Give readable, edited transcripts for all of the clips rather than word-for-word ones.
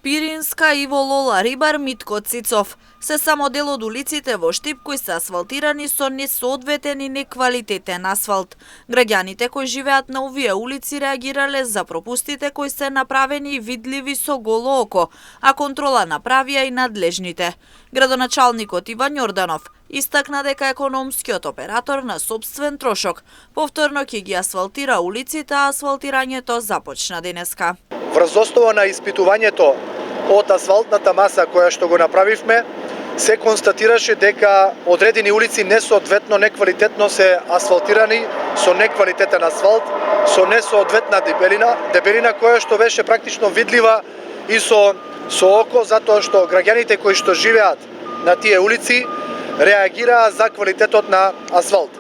Пиринска, Иво Лола, Рибар, Митко Цицов. Се само дел од улиците во Штип кои се асфалтирани со несоодветен и неквалитетен асфалт. Граѓаните кои живеат на овие улици реагирале за пропустите кои се направени и видливи со голо око, а контрола направија и надлежните. Градоначалникот Иван Јорданов истакна дека економскиот оператор на сопствен трошок повторно ќе ги асфалтира улиците, а асфалтирањето започна денеска. Врз основа на испитувањето од асфалтната маса која што го направивме, се констатираше дека одредени улици несоодветно неквалитетно се асфалтирани со неквалитетен асфалт, со несоодветна дебелина која што беше практично видлива и со око, затоа што граѓаните кои што живеат на тие улици реагираа за квалитетот на асфалт.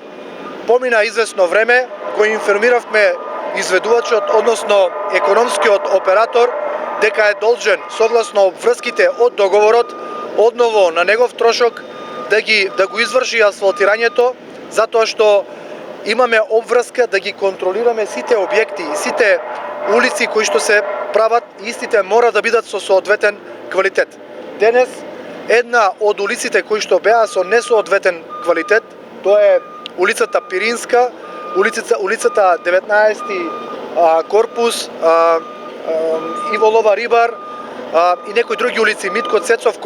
Помина известно време, го информиравме изведувачот, односно економскиот оператор, дека е должен, согласно обврските од договорот, одново на негов трошок да го изврши асфалтирањето, затоа што имаме обврска да ги контролираме сите објекти и сите улици кои што се прават, истите мора да бидат со соодветен квалитет. Денес една од улиците кои што беа со несоодветен квалитет, тоа е улицата Пиринска, улицата 19 корпус, Иво Лола, Рибар и некои други улици, Митко Цецов,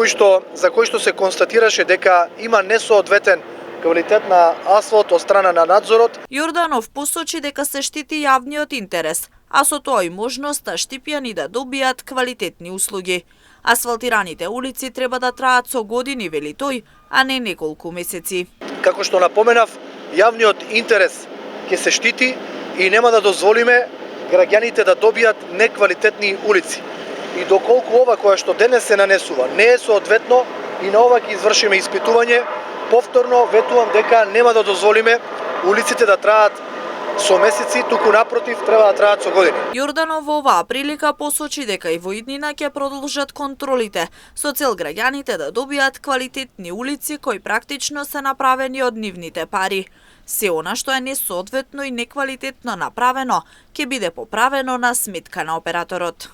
за кои што се констатираше дека има несоодветен квалитет на асфалт од страна на надзорот. Јорданов посочи дека се штити јавниот интерес, а со тоа и можноста штипјани да добијат квалитетни услуги. Асфалтираните улици треба да траат со години, вели тој, а не неколку месеци. Како што напоменав, јавниот интерес ќе се штити и нема да дозволиме граѓаните да добијат неквалитетни улици. И доколку ова која што денес се нанесува не е соодветно и на ова ќе извршиме испитување, повторно ветувам дека нема да дозволиме улиците да траат со месеци, туку напротив треба да траат со години. Јорданов во оваа прилика посочи дека и во иднина ќе продолжат контролите со цел граѓаните да добијат квалитетни улици кои практично се направени од нивните пари. Се она што е несоодветно и неквалитетно направено ќе биде поправено на сметка на операторот.